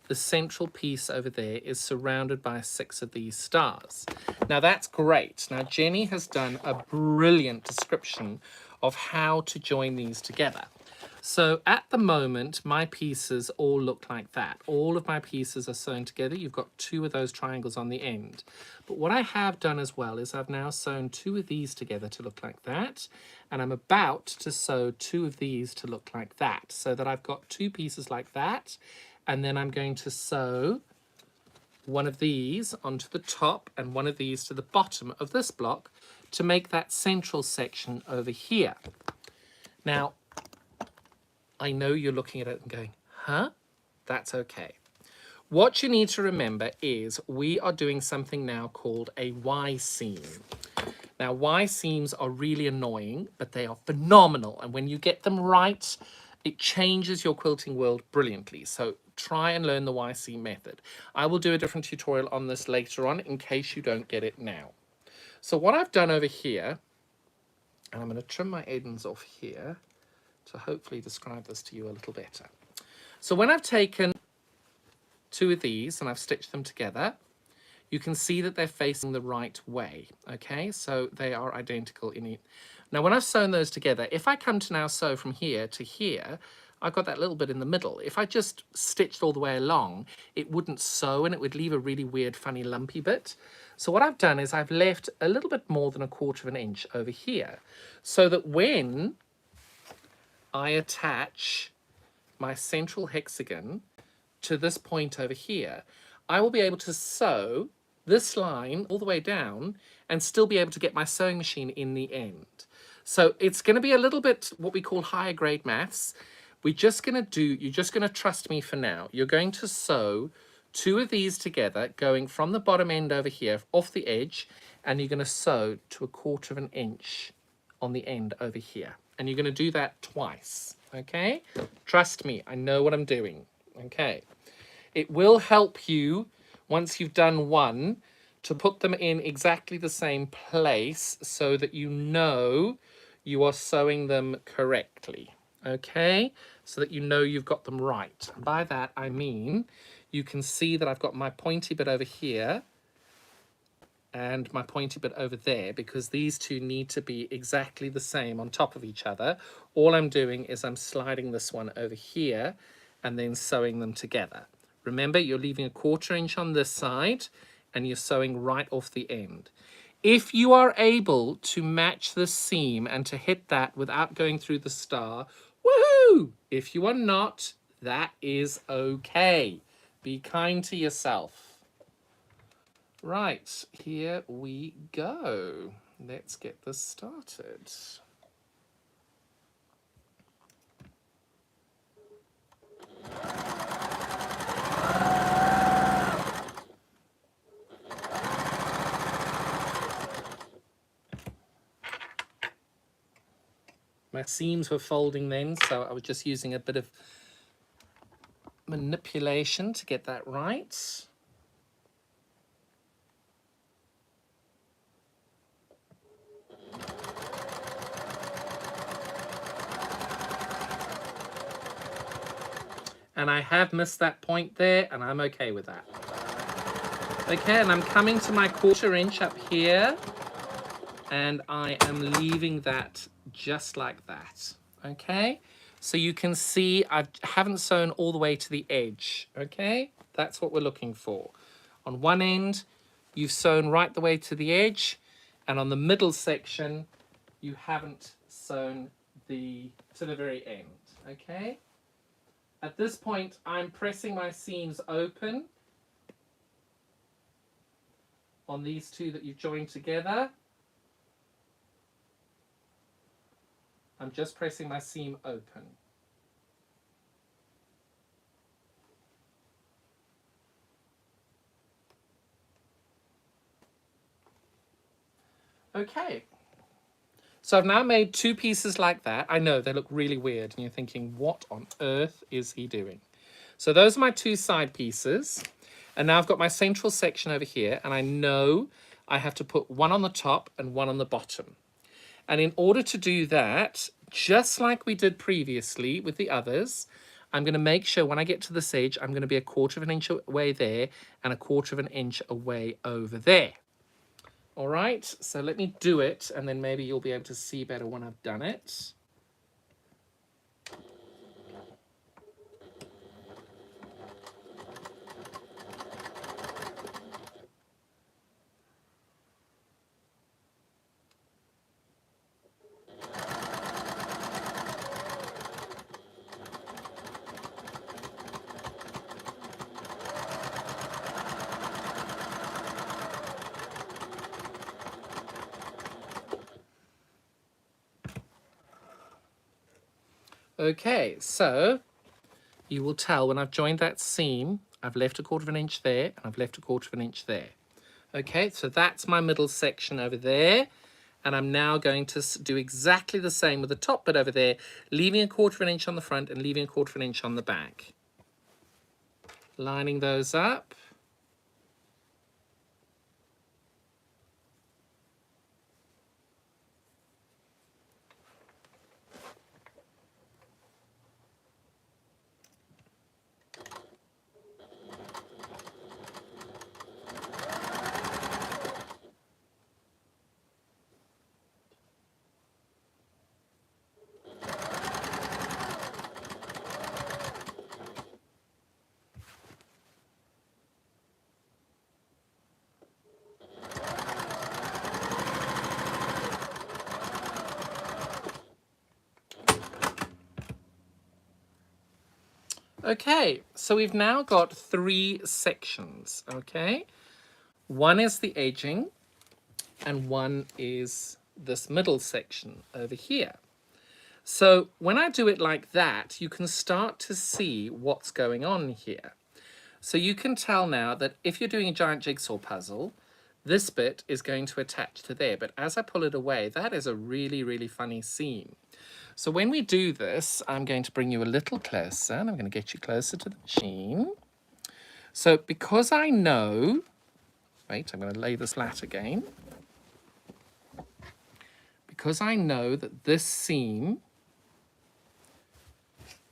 the central piece over there is surrounded by 6 of these stars. Now that's great. Now Jenny has done a brilliant description of how to join these together. So at the moment, my pieces all look like that. All of my pieces are sewn together. You've got 2 of those triangles on the end. But what I have done as well is I've now sewn 2 of these together to look like that. And I'm about to sew 2 of these to look like that, so that I've got 2 pieces like that. And then I'm going to sew one of these onto the top and one of these to the bottom of this block to make that central section over here. Now, I know you're looking at it and going, huh? That's okay. What you need to remember is we are doing something now called a Y seam. Now, Y seams are really annoying, but they are phenomenal. And when you get them right, it changes your quilting world brilliantly. So try and learn the Y seam method. I will do a different tutorial on this later on in case you don't get it now. So what I've done over here, and I'm going to trim my ends off here to hopefully describe this to you a little better. So when I've taken 2 of these and I've stitched them together, you can see that they're facing the right way, okay? So they are identical in it. Now, when I've sewn those together, if I come to now sew from here to here, I've got that little bit in the middle. If I just stitched all the way along, it wouldn't sew and it would leave a really weird, funny, lumpy bit. So what I've done is I've left a little bit more than 1/4 inch over here, so that when I attach my central hexagon to this point over here, I will be able to sew this line all the way down and still be able to get my sewing machine in the end. So it's going to be a little bit what we call higher grade maths. You're just going to trust me for now. You're going to sew 2 of these together, going from the bottom end over here, off the edge, and you're going to sew to 1/4 inch on the end over here. And you're going to do that twice, okay? Trust me, I know what I'm doing, okay? It will help you, once you've done one, to put them in exactly the same place so that you know you are sewing them correctly, okay? So that you know you've got them right. And by that, I mean, you can see that I've got my pointy bit over here and my pointy bit over there, because these two need to be exactly the same on top of each other. All I'm doing is I'm sliding this one over here and then sewing them together. Remember, you're leaving a 1/4 inch on this side and you're sewing right off the end. If you are able to match the seam and to hit that without going through the star, woohoo! If you are not, that is okay. Be kind to yourself. Right, here we go. Let's get this started. My seams were folding then, so I was just using a bit of manipulation to get that right. And I have missed that point there, and I'm okay with that. Okay, and I'm coming to my 1/4 inch up here, and I am leaving that just like that. Okay, so you can see I haven't sewn all the way to the edge. Okay, that's what we're looking for. On one end, you've sewn right the way to the edge, and on the middle section, you haven't sewn to the very end. Okay. At this point, I'm pressing my seams open on these two that you've joined together. I'm just pressing my seam open. Okay. So I've now made 2 pieces like that. I know they look really weird and you're thinking, what on earth is he doing? So those are my 2 side pieces. And now I've got my central section over here, and I know I have to put one on the top and one on the bottom. And in order to do that, just like we did previously with the others, I'm going to make sure when I get to this edge, I'm going to be 1/4 inch away there and 1/4 inch away over there. All right, so let me do it, and then maybe you'll be able to see better when I've done it. Okay, so you will tell when I've joined that seam, I've left 1/4 inch there and I've left 1/4 inch there. Okay, so that's my middle section over there. And I'm now going to do exactly the same with the top bit over there, leaving 1/4 inch on the front and leaving 1/4 inch on the back. Lining those up. Okay, so we've now got 3 sections, okay? One is the edging, and one is this middle section over here. So when I do it like that, you can start to see what's going on here. So you can tell now that if you're doing a giant jigsaw puzzle, this bit is going to attach to there. But as I pull it away, that is a really, really funny seam. So when we do this, I'm going to bring you a little closer, and I'm going to get you closer to the machine. So because I know, wait, I'm going to lay this flat again. Because I know that this seam,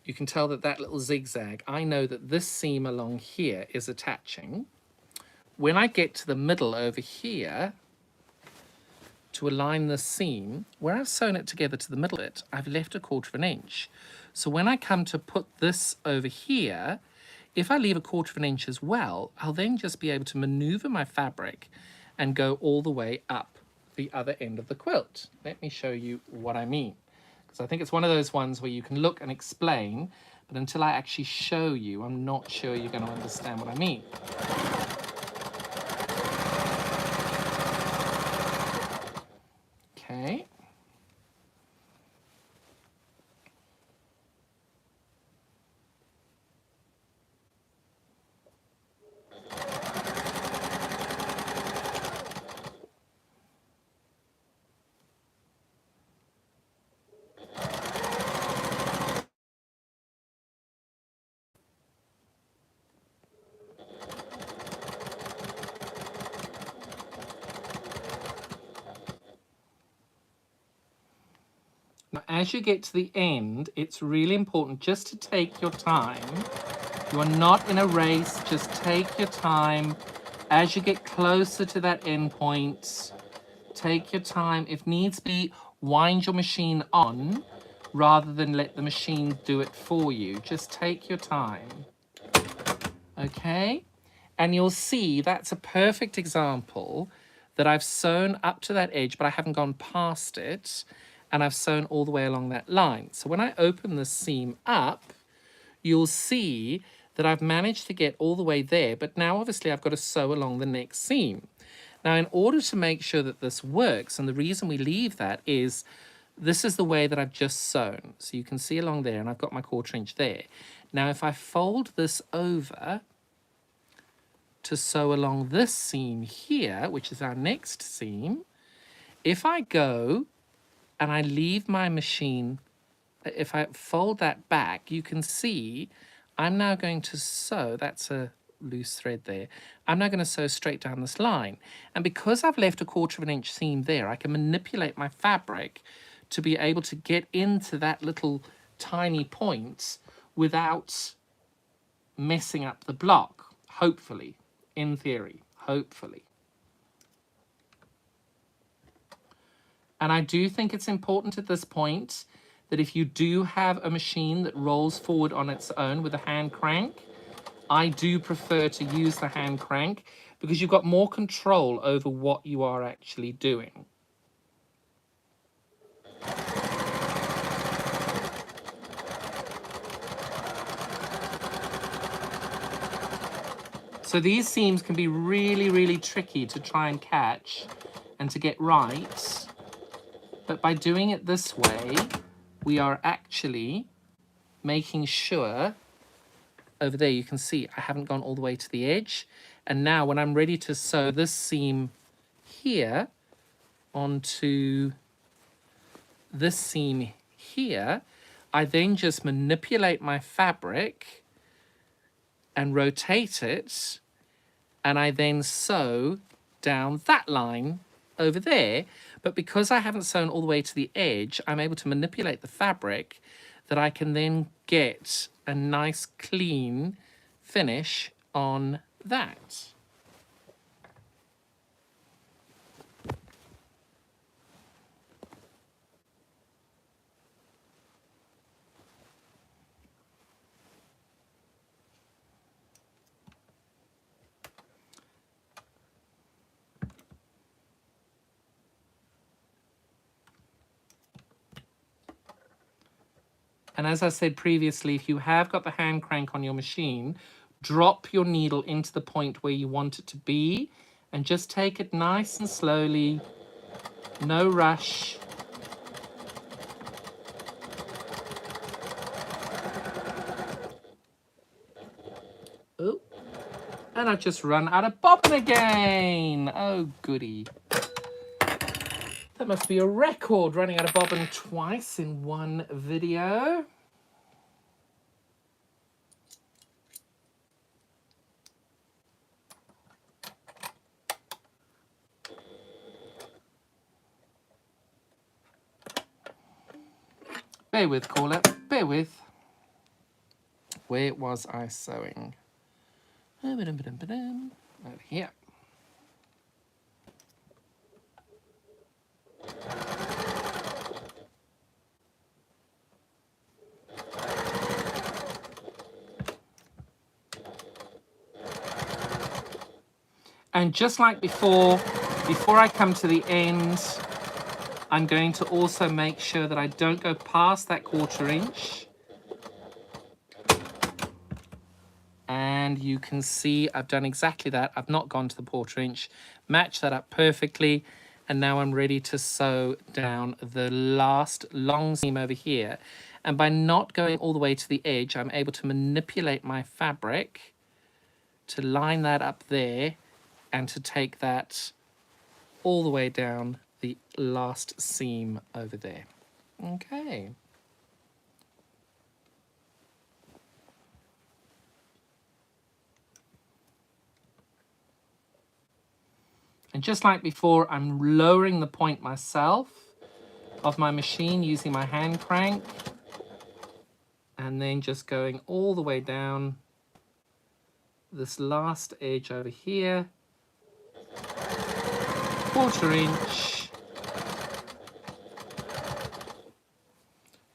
you can tell that that little zigzag, I know that this seam along here is attaching. When I get to the middle over here, to align the seam, where I've sewn it together to the middle bit, I've left 1/4 inch. So when I come to put this over here, if I leave 1/4 inch as well, I'll then just be able to maneuver my fabric and go all the way up the other end of the quilt. Let me show you what I mean. Because I think it's one of those ones where you can look and explain, but until I actually show you, I'm not sure you're going to understand what I mean. As you get to the end, it's really important just to take your time. You are not in a race, just take your time. As you get closer to that end point, take your time. If needs be, wind your machine on rather than let the machine do it for you. Just take your time. Okay? And you'll see that's a perfect example that I've sewn up to that edge, but I haven't gone past it, and I've sewn all the way along that line. So when I open the seam up, you'll see that I've managed to get all the way there, but now obviously I've got to sew along the next seam. Now, in order to make sure that this works, and the reason we leave that is this is the way that I've just sewn. So you can see along there, and I've got my 1/4 inch there. Now, if I fold this over to sew along this seam here, which is our next seam, if I go and I leave my machine, if I fold that back, you can see I'm now going to sew, that's a loose thread there, I'm now going to sew straight down this line. And because I've left a 1/4 inch seam there, I can manipulate my fabric to be able to get into that little tiny point without messing up the block, hopefully, in theory, hopefully. And I do think it's important at this point that if you do have a machine that rolls forward on its own with a hand crank, I do prefer to use the hand crank because you've got more control over what you are actually doing. So these seams can be really, really tricky to try and catch and to get right. But by doing it this way, we are actually making sure, over there you can see I haven't gone all the way to the edge. And now when I'm ready to sew this seam here onto this seam here, I then just manipulate my fabric and rotate it, and I then sew down that line over there. But because I haven't sewn all the way to the edge, I'm able to manipulate the fabric that I can then get a nice clean finish on that. And as I said previously, if you have got the hand crank on your machine, drop your needle into the point where you want it to be and just take it nice and slowly, no rush. Oh, and I've just run out of bobbin again. Oh, goody. That must be a record, running out of bobbin twice in one video. Bear with, caller, bear with. Where was I sewing? Over here. And just like before I come to the end, I'm going to also make sure that I don't go past that 1/4 inch. And you can see I've done exactly that. I've not gone to the 1/4 inch, match that up perfectly. And now I'm ready to sew down the last long seam over here. And by not going all the way to the edge, I'm able to manipulate my fabric to line that up there and to take that all the way down the last seam over there. Okay. And just like before, I'm lowering the point myself of my machine using my hand crank, and then just going all the way down this last edge over here, 1/4 inch,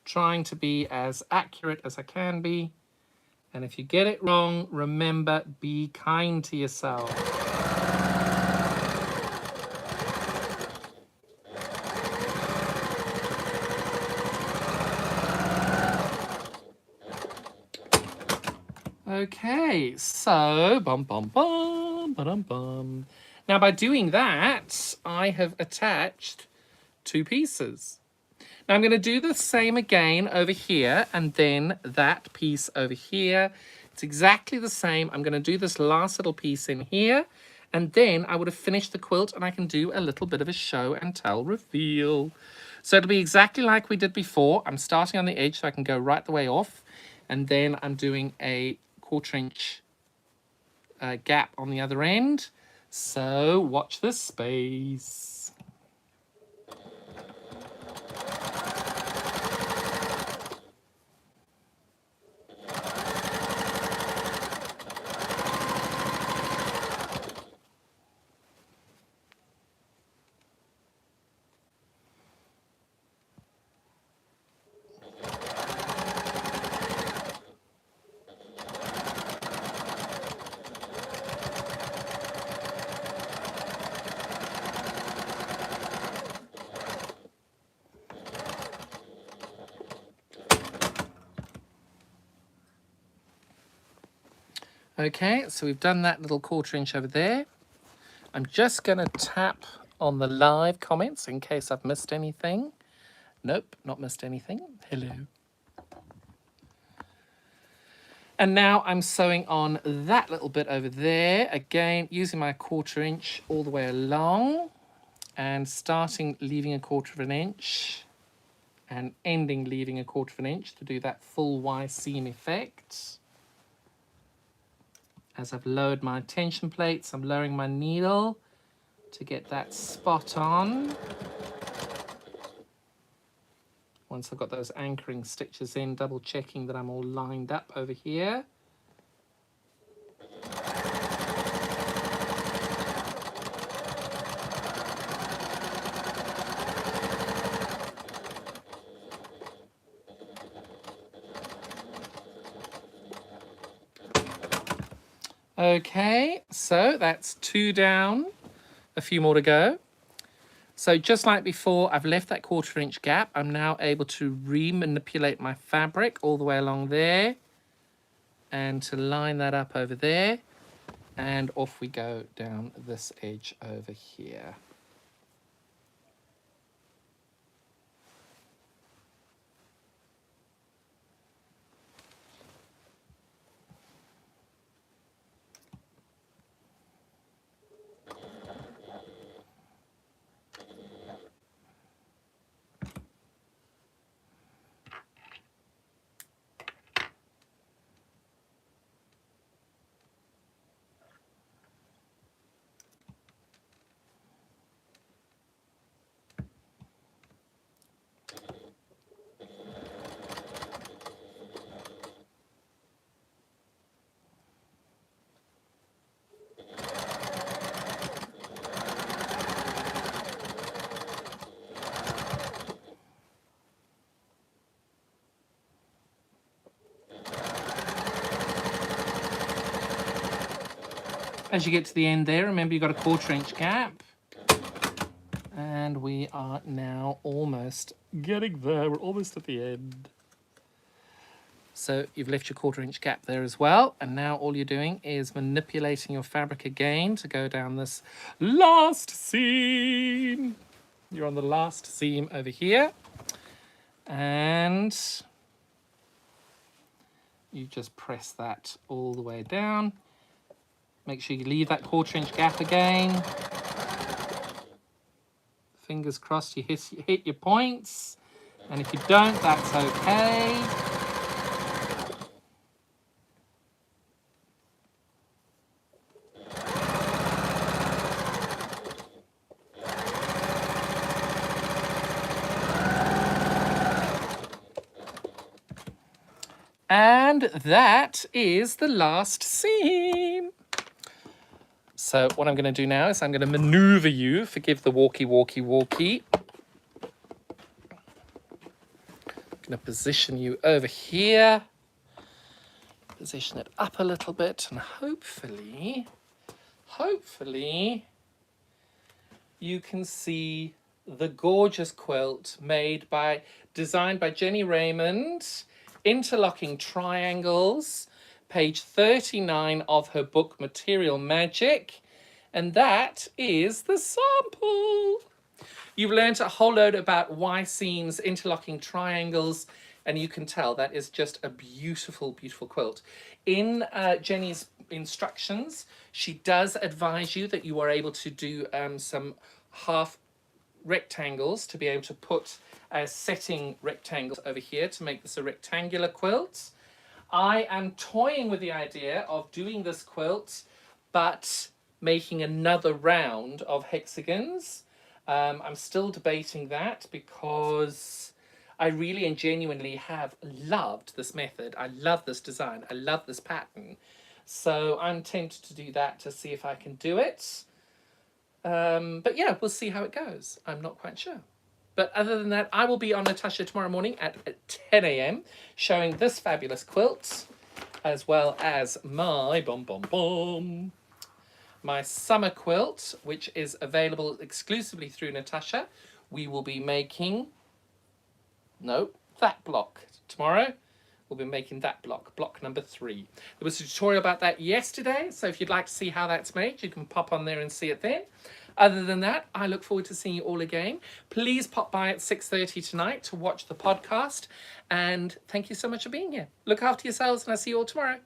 trying to be as accurate as I can be. And if you get it wrong, remember, be kind to yourself. Okay, so bum bum bum bum bum. Now by doing that, I have attached 2 pieces. Now I'm going to do the same again over here, and then that piece over here. It's exactly the same. I'm going to do this last little piece in here, and then I would have finished the quilt, and I can do a little bit of a show and tell reveal. So it'll be exactly like we did before. I'm starting on the edge so I can go right the way off, and then I'm doing a 1/4 inch gap on the other end. So watch this space. Okay, so we've done that little 1/4 inch over there. I'm just going to tap on the live comments in case I've missed anything. Nope, not missed anything. Hello. And now I'm sewing on that little bit over there, again, using my 1/4 inch all the way along and starting leaving a 1/4 inch and ending leaving a 1/4 inch to do that full Y seam effect. As I've lowered my tension plates, I'm lowering my needle to get that spot on. Once I've got those anchoring stitches in, double checking that I'm all lined up over here. Okay, so that's 2 down, a few more to go. So just like before, I've left that 1/4 inch gap. I'm now able to re-manipulate my fabric all the way along there and to line that up over there. And off we go down this edge over here. As you get to the end there, remember you've got a 1/4 inch gap. And we are now almost getting there. We're almost at the end. So you've left your 1/4 inch gap there as well. And now all you're doing is manipulating your fabric again to go down this last seam. You're on the last seam over here. And you just press that all the way down. Make sure you leave that 1/4 inch gap again. Fingers crossed you hit your points. And if you don't, that's okay. And that is the last seam. So what I'm going to do now is I'm going to maneuver you, forgive the walkie. I'm going to position you over here, position it up a little bit, and hopefully you can see the gorgeous quilt designed by Jennie Rayment, Interlocking Triangles, page 39 of her book Material Magic, and that is the sample. You've learned a whole load about Y seams, interlocking triangles, and you can tell that is just a beautiful, beautiful quilt. In Jennie's instructions, she does advise you that you are able to do some half rectangles to be able to put setting rectangles over here to make this a rectangular quilt. I am toying with the idea of doing this quilt, but making another round of hexagons. I'm still debating that because I really and genuinely have loved this method. I love this design. I love this pattern. So I'm tempted to do that to see if I can do it. But yeah, we'll see how it goes. I'm not quite sure. But other than that, I will be on Natasha tomorrow morning at 10 a.m. showing this fabulous quilt, as well as my my summer quilt, which is available exclusively through Natasha. We will be making, that block. Tomorrow, we'll be making that block number 3. There was a tutorial about that yesterday, so if you'd like to see how that's made, you can pop on there and see it then. Other than that, I look forward to seeing you all again. Please pop by at 6:30 tonight to watch the podcast, and thank you so much for being here. Look after yourselves, and I'll see you all tomorrow.